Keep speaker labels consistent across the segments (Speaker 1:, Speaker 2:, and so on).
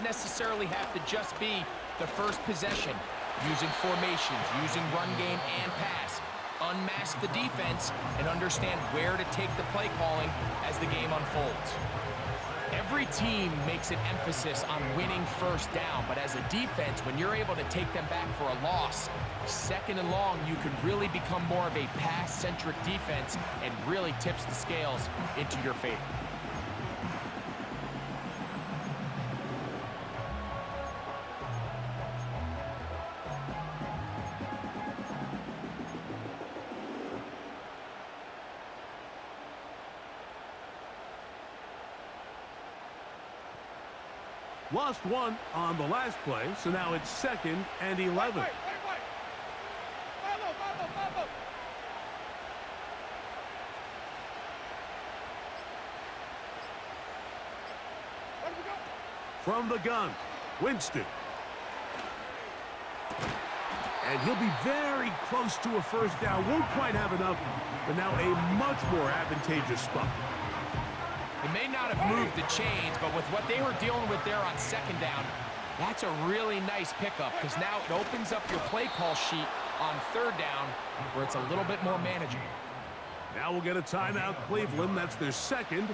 Speaker 1: necessarily have to just be the first possession. Using formations, using run game and pass. Unmask the defense and understand where to take the play calling as the game unfolds. Every team makes an emphasis on winning first down, but as a defense, when you're able to take them back for a loss, second and long, you can really become more of a pass-centric defense and really tips the scales into your favor.
Speaker 2: Lost one on the last play, so now it's 2nd and 11. From the gun, Winston. And he'll be very close to a first down. Won't quite have enough, but now a much more advantageous spot.
Speaker 1: They may not have moved the chains, but with what they were dealing with there on second down, that's a really nice pickup because now it opens up your play call sheet on third down where it's a little bit more manageable.
Speaker 2: Now we'll get a timeout, Cleveland. That's their second.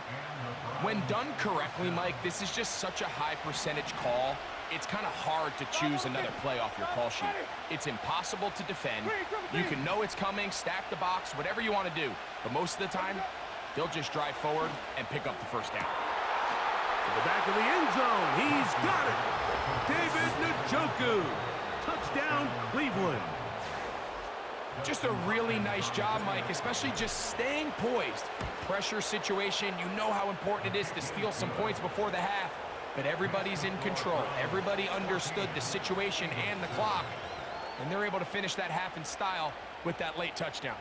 Speaker 1: When done correctly, Mike, this is just such a high percentage call. It's kind of hard to choose another play off your call sheet. It's impossible to defend. You can know it's coming, stack the box, whatever you want to do. But most of the time, they'll just drive forward and pick up the first down.
Speaker 2: To the back of the end zone. He's got it. David Njoku. Touchdown, Cleveland.
Speaker 1: Just a really nice job, Mike, especially just staying poised. Pressure situation, you know how important it is to steal some points before the half, but everybody's in control. Everybody understood the situation and the clock, and they're able to finish that half in style with that late touchdown.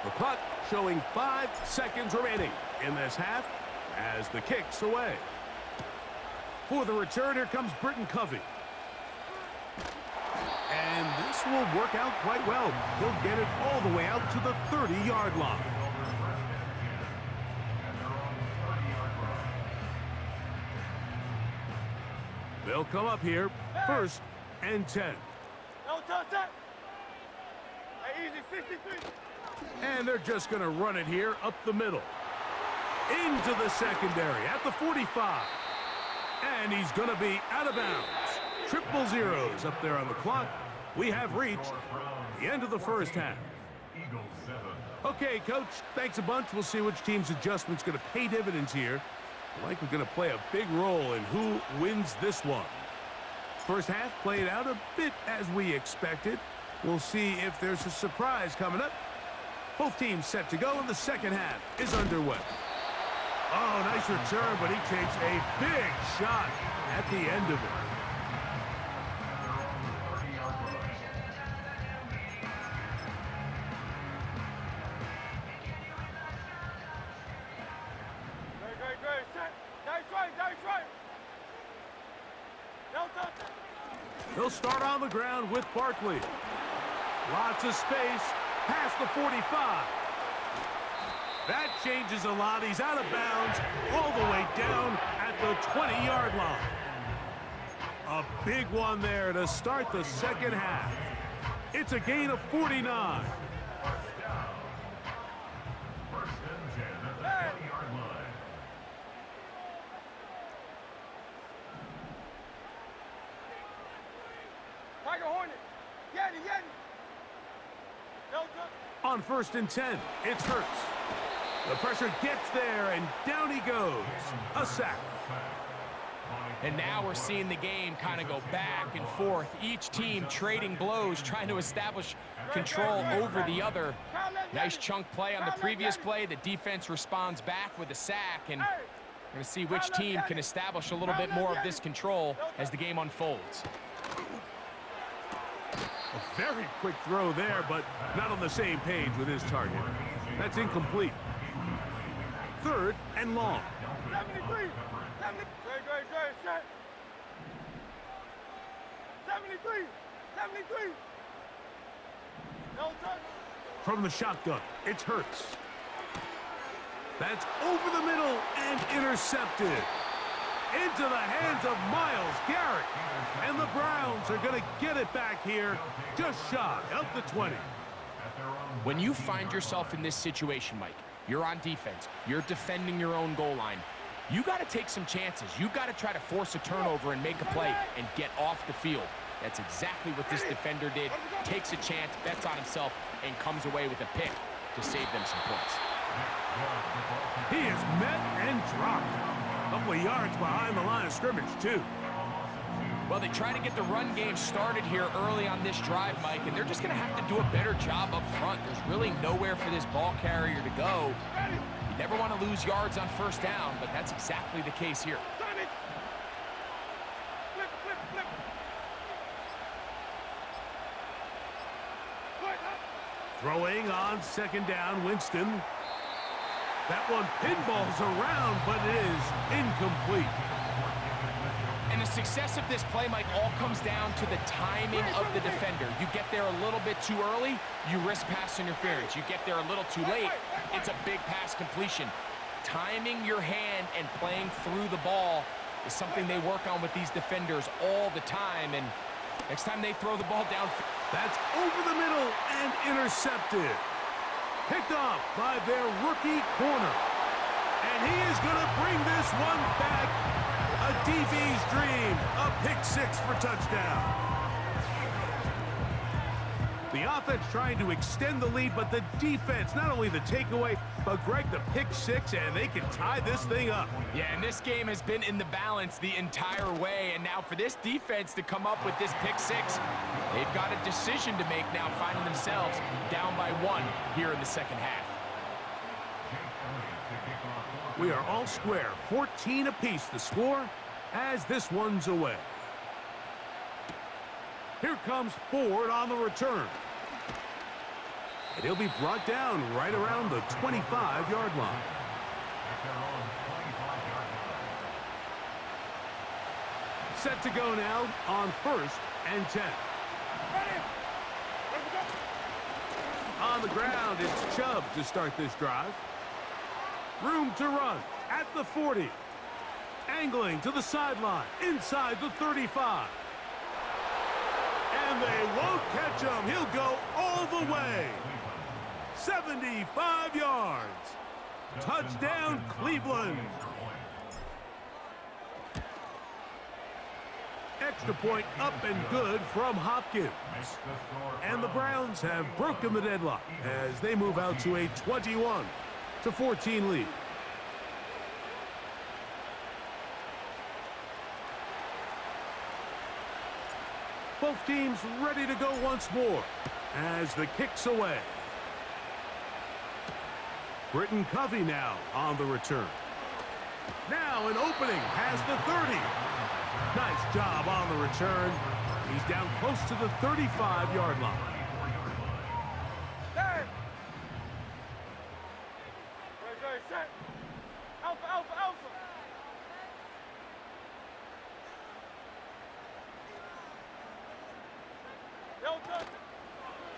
Speaker 2: The clock showing 5 seconds remaining in this half as the kick's away. For the return, here comes Britton Covey. And this will work out quite well. He'll get it all the way out to the 30-yard line. They'll come up here, 1st and 10.
Speaker 3: No touch that. Hey, easy, 53.
Speaker 2: And they're just going to run it here up the middle. Into the secondary at the 45. And he's going to be out of bounds. Triple zeros up there on the clock. We have reached the end of the first half. Okay, Coach, thanks a bunch. We'll see which team's adjustment's going to pay dividends here. Likely going to play a big role in who wins this one. First half played out a bit as we expected. We'll see if there's a surprise coming up. Both teams set to go, and the second half is underway. Oh, nice return, but he takes a big shot at the end of it.
Speaker 3: Great. Nice right. No touch.
Speaker 2: They'll start on the ground with Barkley. Lots of space. Past the 45. That changes a lot. He's out of bounds all the way down at the 20-yard line. A big one there to start the second half. It's a gain of 49.
Speaker 3: Tiger Hornet. Yeti.
Speaker 2: On 1st and 10, it's Hurts. The pressure gets there, and down he goes. A sack.
Speaker 1: And now we're seeing the game kind of go back and forth. Each team trading blows, trying to establish control over the other. Nice chunk play on the previous play. The defense responds back with a sack, and we're going to see which team can establish a little bit more of this control as the game unfolds.
Speaker 2: A very quick throw there, but not on the same page with his target. That's incomplete. 3rd and long.
Speaker 3: 73. Great. Set. 73. 73. No touch.
Speaker 2: From the shotgun, it's Hurts. That's over the middle and intercepted. Into the hands of Myles Garrett. And the Browns are going to get it back here just shy of the 20.
Speaker 1: When you find yourself in this situation, Mike, you're on defense, you're defending your own goal line, you got to take some chances. You've got to try to force a turnover and make a play and get off the field. That's exactly what this defender did. Takes a chance, bets on himself, and comes away with a pick to save them some points.
Speaker 2: He is met and dropped. A couple of yards behind the line of scrimmage, too.
Speaker 1: Well, they try to get the run game started here early on this drive, Mike, and they're just going to have to do a better job up front. There's really nowhere for this ball carrier to go. You never want to lose yards on first down, but that's exactly the case here.
Speaker 3: Flip, flip, flip.
Speaker 2: Throwing on second down, Winston. That one pinballs around, but it is incomplete.
Speaker 1: And the success of this play, Mike, all comes down to the timing of the defender. You get there a little bit too early, you risk pass interference. You get there a little too late, it's a big pass completion. Timing your hand and playing through the ball is something they work on with these defenders all the time. And next time they throw the ball down,
Speaker 2: that's over the middle and intercepted. Picked off by their rookie corner. And he is going to bring this one back. A DB's dream. A pick six for touchdown. The offense trying to extend the lead, but the defense, not only the takeaway, but Greg, the pick six, and they can tie this thing up.
Speaker 1: Yeah, and this game has been in the balance the entire way, and now for this defense to come up with this pick six, they've got a decision to make now, finding themselves down by one here in the second half.
Speaker 2: We are all square, 14 apiece the score as this one's away. Here comes Ford on the return. And he'll be brought down right around the 25-yard line. Set to go now on 1st and 10. On the ground, it's Chubb to start this drive. Room to run at the 40. Angling to the sideline, inside the 35. And they won't catch him. He'll go all the way. 75 yards. Touchdown, Cleveland. Extra point up and good from Hopkins. And the Browns have broken the deadlock as they move out to a 21-14 lead. Both teams ready to go once more as the kick's away. Britton Covey now on the return. Now an opening has the 30. Nice job on the return. He's down close to the 35-yard line.
Speaker 3: Hey! Very set. Alpha, alpha, alpha.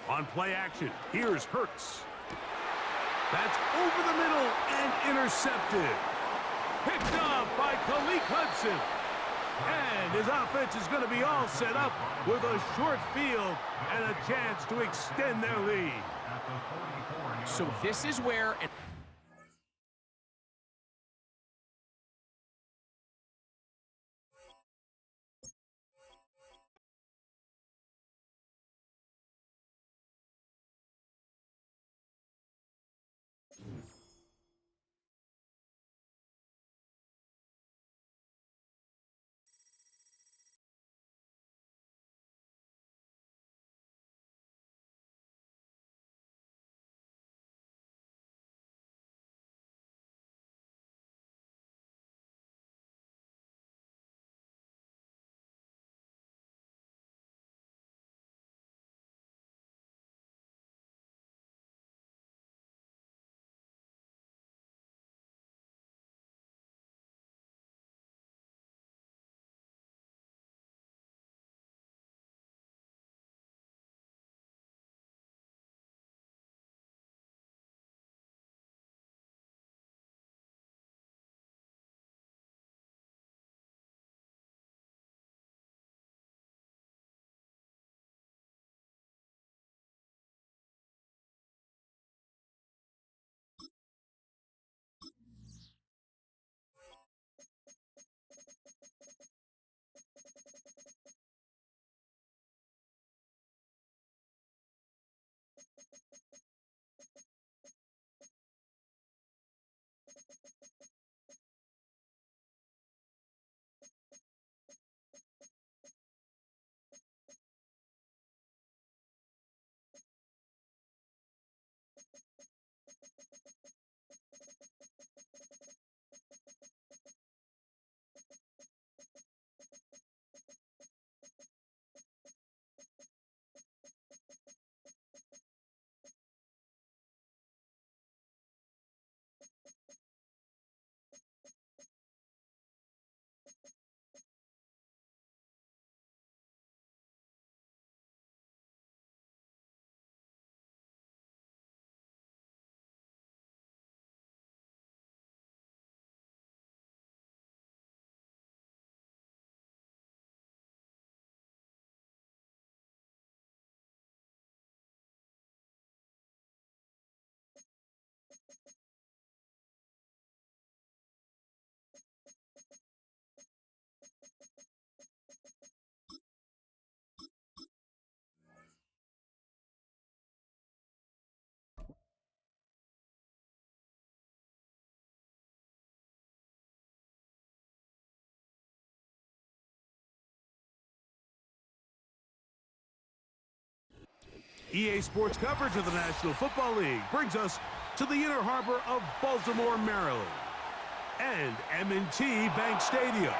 Speaker 2: On play action, here's Hurts. That's over the middle and intercepted. Picked off by Khalil Hudson. And his offense is going to be all set up with a short field and a chance to extend their lead.
Speaker 1: So this is where...
Speaker 2: EA Sports coverage of the National Football League brings us to the inner harbor of Baltimore, Maryland, and M&T Bank Stadium.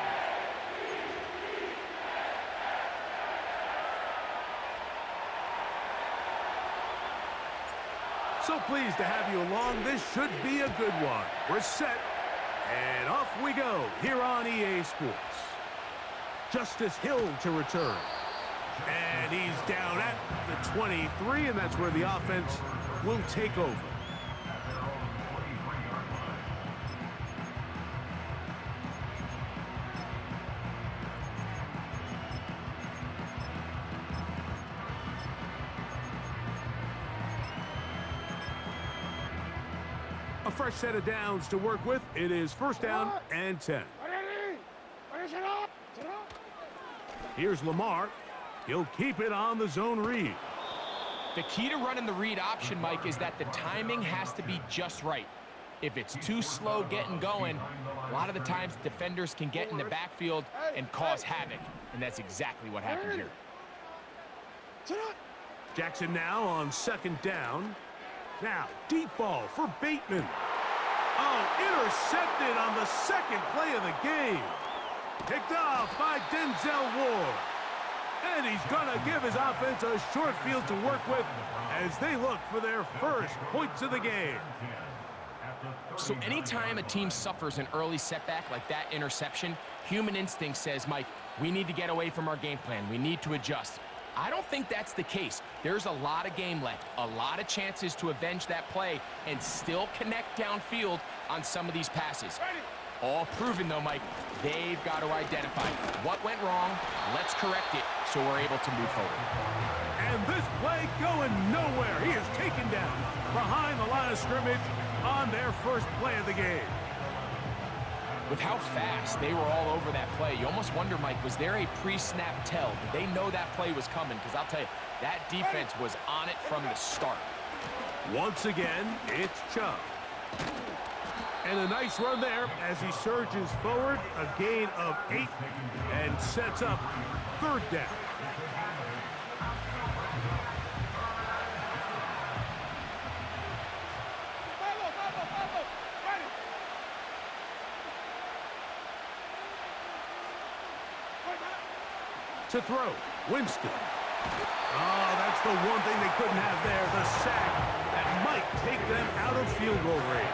Speaker 2: So pleased to have you along. This should be a good one. We're set, and off we go here on EA Sports. Justice Hill to return. And he's down at the 23, and that's where the offense will take over. A fresh set of downs to work with. It is first down and 10. Here's Lamar. He'll keep it on the zone read.
Speaker 1: The key to running the read option, Mike, is that the timing has to be just right. If it's too slow getting going, a lot of the times defenders can get in the backfield and cause havoc, and that's exactly what happened here.
Speaker 2: Jackson now on second down. Now, deep ball for Bateman. Oh, intercepted on the second play of the game. Picked off by Denzel Ward. And he's going to give his offense a short field to work with as they look for their first points of the game.
Speaker 1: So anytime a team suffers an early setback like that interception, human instinct says, Mike, we need to get away from our game plan. We need to adjust. I don't think that's the case. There's a lot of game left, a lot of chances to avenge that play and still connect downfield on some of these passes. All proven, though, Mike, they've got to identify what went wrong, let's correct it so we're able to move forward.
Speaker 2: And this play going nowhere. He is taken down behind the line of scrimmage on their first play of the game.
Speaker 1: With how fast they were all over that play, you almost wonder, Mike, was there a pre-snap tell? Did they know that play was coming? Because I'll tell you, that defense was on it from the start.
Speaker 2: Once again, it's Chubb. And a nice run there as he surges forward, a gain of 8, and sets up third down. To throw, Winston. Oh, that's the one thing they couldn't have there, the sack that might take them out of field goal range.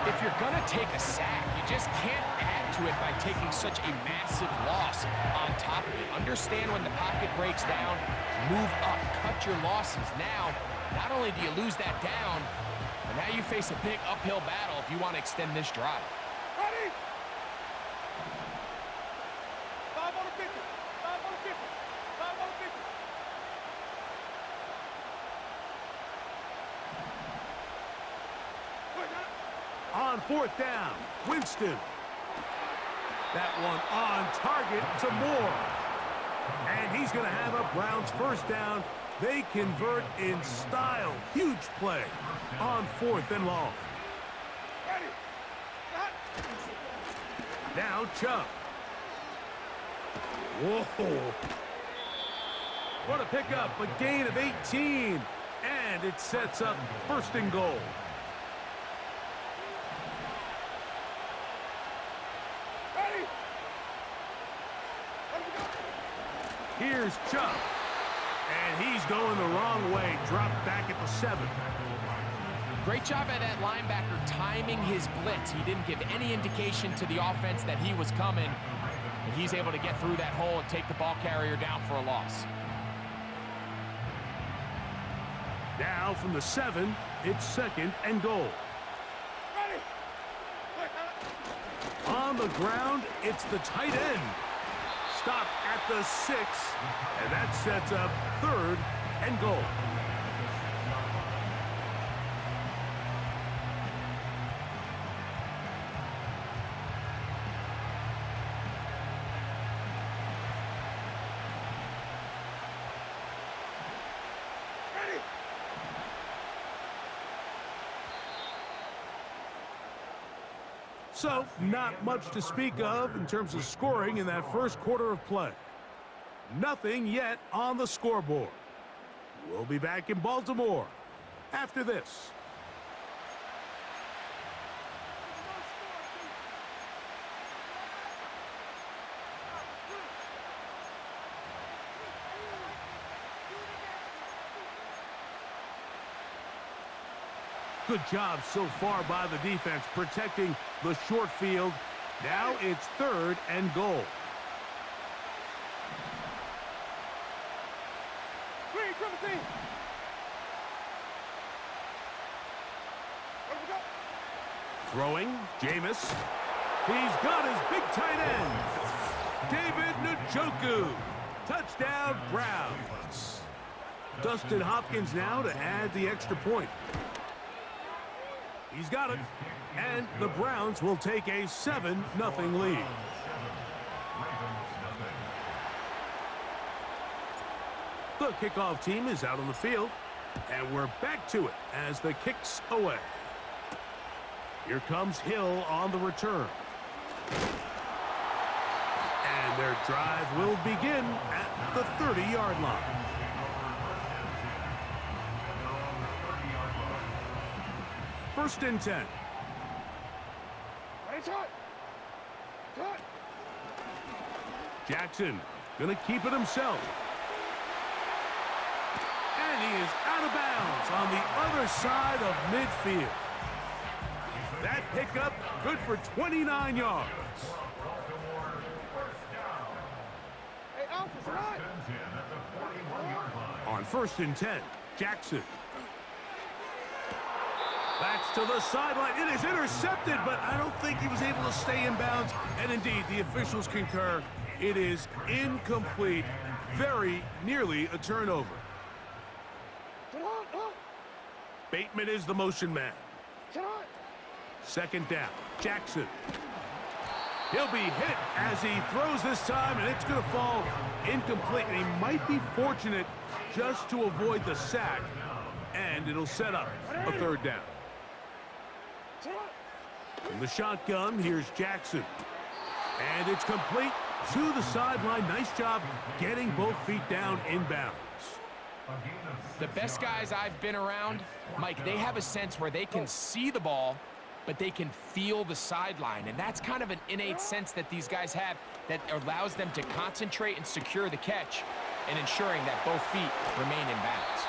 Speaker 1: If you're going to take a sack, you just can't add to it by taking such a massive loss on top of it. Understand when the pocket breaks down, move up, cut your losses. Now, not only do you lose that down, but now you face a big uphill battle if you want to extend this drive.
Speaker 3: Ready? 5 on the 50. 5 on the 50. 5 on the 50.
Speaker 2: On fourth down, Winston. That one on target to Moore. And he's going to have a Browns first down. They convert in style. Huge play on fourth and long.
Speaker 3: Ready?
Speaker 2: Now Chubb. Whoa. What a pickup, a gain of 18. And it sets up first and goal. Here's Chubb, and he's going the wrong way, dropped back at the 7.
Speaker 1: Great job by that linebacker timing his blitz. He didn't give any indication to the offense that he was coming, and he's able to get through that hole and take the ball carrier down for a loss.
Speaker 2: Now from the 7, it's second and goal.
Speaker 3: Ready?
Speaker 2: On the ground, it's the tight end. Stopped at the 6, and that sets up third and goal.
Speaker 3: Ready?
Speaker 2: So, not much to speak of in terms of scoring in that first quarter of play. Nothing yet on the scoreboard. We'll be back in Baltimore after this. Good job so far by the defense protecting the short field. Now it's 3rd and goal. Throwing, Jameis. He's got his big tight end. David Njoku. Touchdown, Browns. Dustin Hopkins now to add the extra point. He's got it. And the Browns will take a 7-0 lead. The kickoff team is out on the field. And we're back to it as the kick's away. Here comes Hill on the return. And their drive will begin at the 30-yard line. First and 10. Jackson gonna keep it himself. And he is out of bounds on the other side of midfield. That pickup good for 29 yards. On first and 10, Jackson. That's to the sideline. It is intercepted, but I don't think he was able to stay in bounds. And indeed, the officials concur. It is incomplete. Very nearly a turnover. Bateman is the motion man. Second down, Jackson. He'll be hit as he throws this time, and it's going to fall incomplete. And he might be fortunate just to avoid the sack, and it'll set up a 3rd down. From the shotgun, here's Jackson. And it's complete to the sideline. Nice job getting both feet down inbounds.
Speaker 1: The best guys I've been around, Mike, they have a sense where they can see the ball, but they can feel the sideline. And that's kind of an innate sense that these guys have that allows them to concentrate and secure the catch and ensuring that both feet remain in bounds.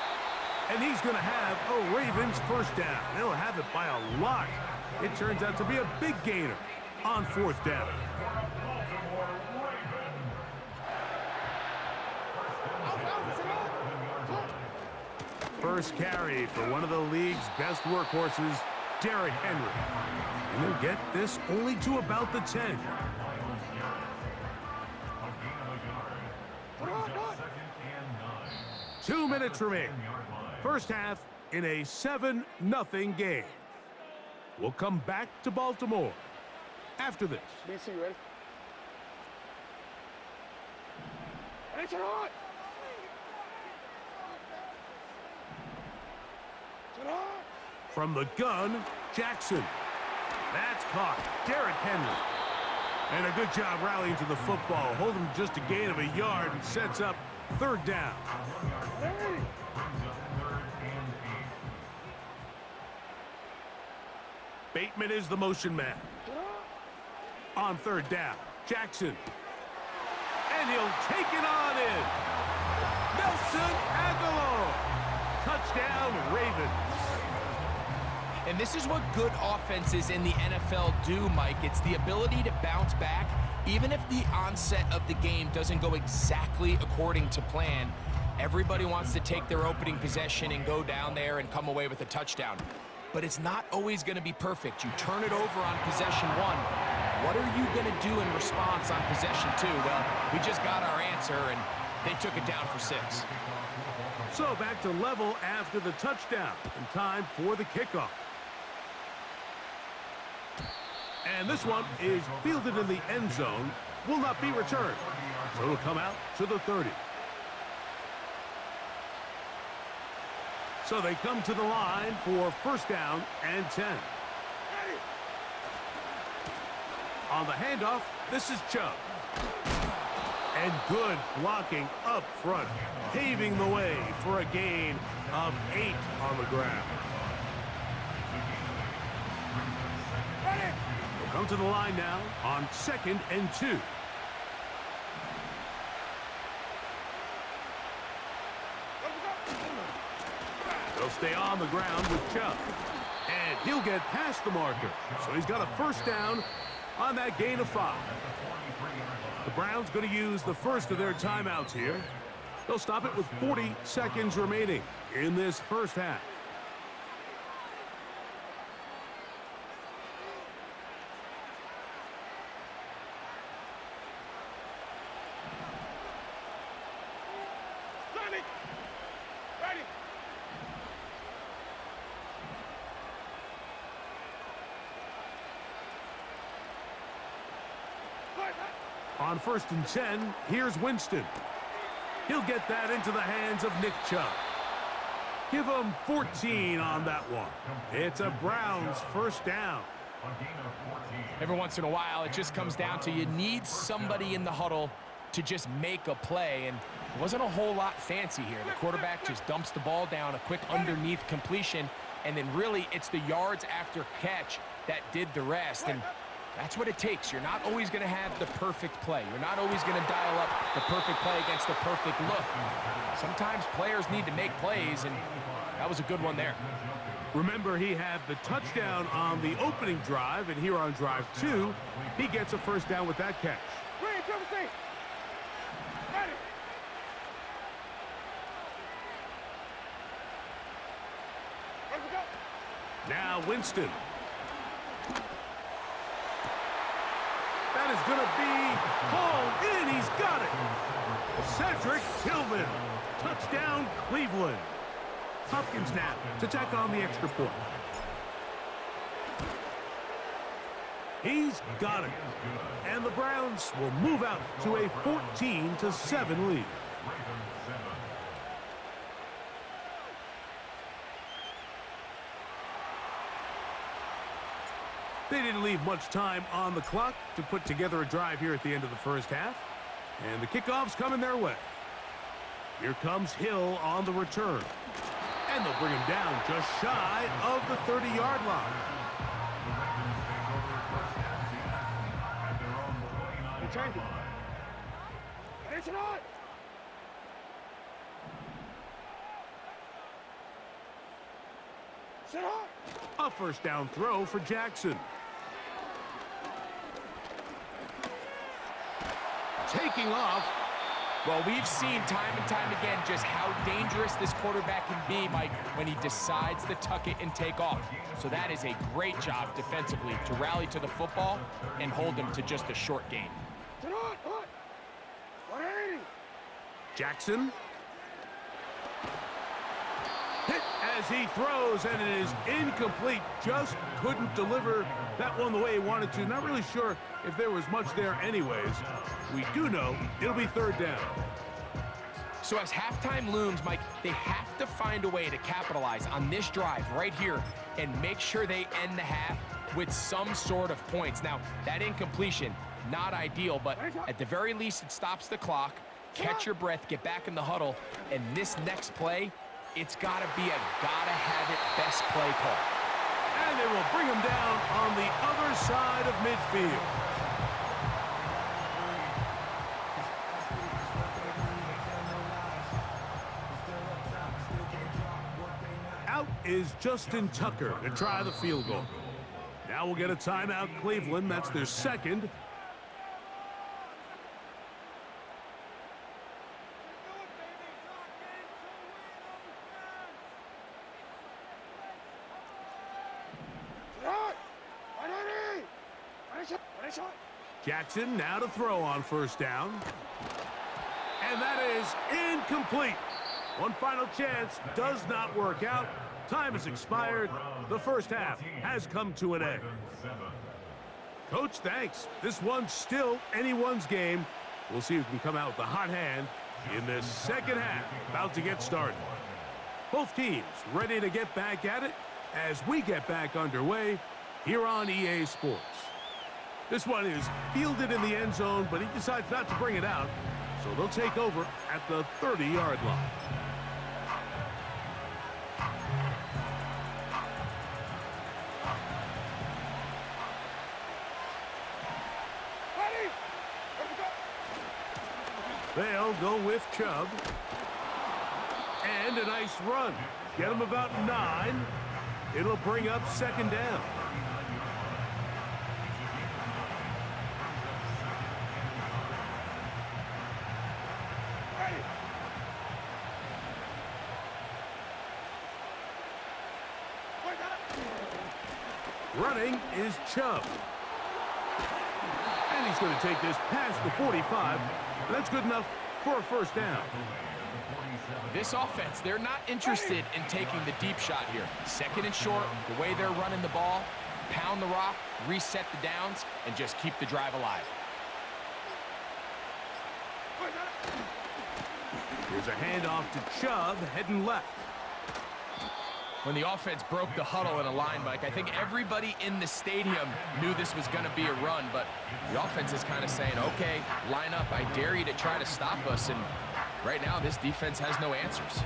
Speaker 2: And he's going to have a Ravens first down. They'll have it by a lot. It turns out to be a big gainer on 4th down. First carry for one of the league's best workhorses, Derrick Henry. And he'll get this only to about the 10. Two minutes remain. First half in a 7-0 game. We'll come back to Baltimore after this.
Speaker 3: BC, ready?
Speaker 2: From the gun, Jackson. That's caught. Derrick Henry. And a good job rallying to the football. Holding just a gain of a yard and sets up 3rd down. Bateman is the motion man. On 3rd down, Jackson. And he'll take it on in. Nelson Aguilar. Touchdown, Ravens.
Speaker 1: And this is what good offenses in the NFL do, Mike. It's the ability to bounce back, even if the onset of the game doesn't go exactly according to plan. Everybody wants to take their opening possession and go down there and come away with a touchdown. But it's not always going to be perfect. You turn it over on possession 1. What are you going to do in response on possession 2? Well, we just got our answer, and they took it down for 6.
Speaker 2: So back to level after the touchdown, and time for the kickoff. And this one is fielded in the end zone, will not be returned. So it'll come out to the 30. So they come to the line for first down and 10. On the handoff, this is Chubb. And good blocking up front, paving the way for a gain of 8 on the ground. They'll come to the line now on 2nd and 2. They'll stay on the ground with Chubb. And he'll get past the marker. So he's got a first down on that gain of 5. The Browns going to use the first of their timeouts here. They'll stop it with 40 seconds remaining in this first half.
Speaker 3: Ready.
Speaker 2: On 1st and 10, here's Winston. He'll get that into the hands of Nick Chubb. Give him 14 on that one. It's a Browns first down.
Speaker 1: Every once in a while, it just comes down to you need somebody in the huddle to just make a play, and it wasn't a whole lot fancy here. The quarterback just dumps the ball down, a quick underneath completion, and then really it's the yards after catch that did the rest, and that's what it takes. You're not always going to have the perfect play. You're not always going to dial up the perfect play against the perfect look. Sometimes players need to make plays, and that was a good one there.
Speaker 2: Remember, he had the touchdown on the opening drive, and here on drive 2, he gets a first down with that catch.
Speaker 3: Ready.
Speaker 2: Now Winston. That is going to be hauled in. He's got it. Cedric Tillman. Touchdown, Cleveland. Hopkins now to tack on the extra point. He's got it. And the Browns will move out to a 14-7 lead. They didn't leave much time on the clock to put together a drive here at the end of the first half. And the kickoff's coming their way. Here comes Hill on the return. And they'll bring him down just shy of the 30-yard line.
Speaker 3: Return to it's on. Sit on.
Speaker 2: A first down throw for Jackson. Taking off.
Speaker 1: Well, we've seen time and time again just how dangerous this quarterback can be, Mike, when he decides to tuck it and take off. So that is a great job defensively to rally to the football and hold him to just a short gain.
Speaker 3: Sit on. 180.
Speaker 2: Jackson. Hit as he throws, and it is incomplete. Just couldn't deliver that one the way he wanted to. Not really sure if there was much there anyways. We do know it'll be third down.
Speaker 1: So as halftime looms, Mike, they have to find a way to capitalize on this drive right here and make sure they end the half with some sort of points. Now, that incompletion, not ideal, but at the very least, it stops the clock. Catch your breath, get back in the huddle, and this next play, it's got to be a gotta-have-it best play call.
Speaker 2: And they will bring him down on the other side of midfield. Out is Justin Tucker to try the field goal. Now we'll get a timeout, Cleveland. That's their second. Jackson now to throw on first down. And that is incomplete. One final chance does not work out. Time has expired. The first half has come to an end. Coach, thanks. This one's still anyone's game. We'll see who can come out with a hot hand in this second half. About to get started. Both teams ready to get back at it as we get back underway here on EA Sports. This one is fielded in the end zone, but he decides not to bring it out. So they'll take over at the 30-yard line. They'll go with Chubb. And a nice run. Get him about 9. It'll bring up second down. Running is Chubb. And he's going to take this past the 45. That's good enough for a first down.
Speaker 1: This offense, they're not interested in taking the deep shot here. Second and short, the way they're running the ball, pound the rock, reset the downs, and just keep the drive alive.
Speaker 2: Here's a handoff to Chubb, heading left.
Speaker 1: When the offense broke the huddle in a line, Mike, I think everybody in the stadium knew this was going to be a run, but the offense is kind of saying, okay, line up, I dare you to try to stop us, and right now this defense has no answers.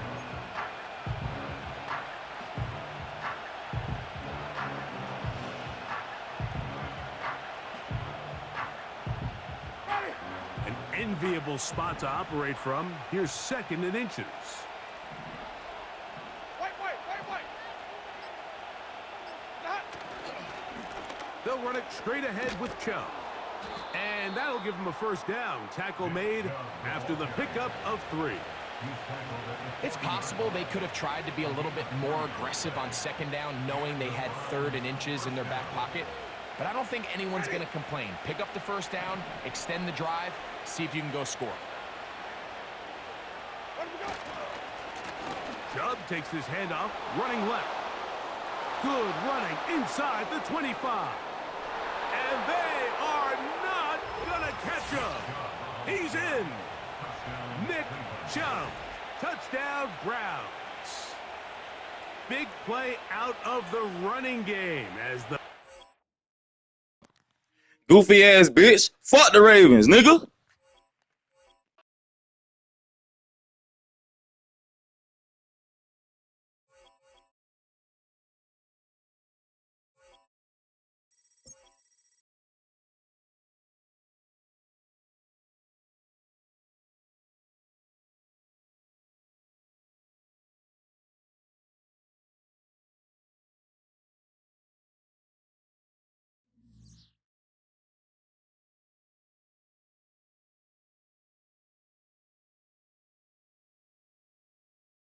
Speaker 2: An enviable spot to operate from. Here's second and inches. They'll run it straight ahead with Chubb. And that'll give him a first down. Tackle made after the pickup of 3.
Speaker 1: It's possible they could have tried to be a little bit more aggressive on second down, knowing they had third and inches in their back pocket. But I don't think anyone's going to complain. Pick up the first down, extend the drive, see if you can go score.
Speaker 2: Chubb takes this handoff, running left. Good running inside the 25. And they are not going to catch him. He's in. Nick Chubb. Touchdown, Browns. Big play out of the running game as the...
Speaker 4: Goofy ass bitch. Fuck the Ravens, nigga.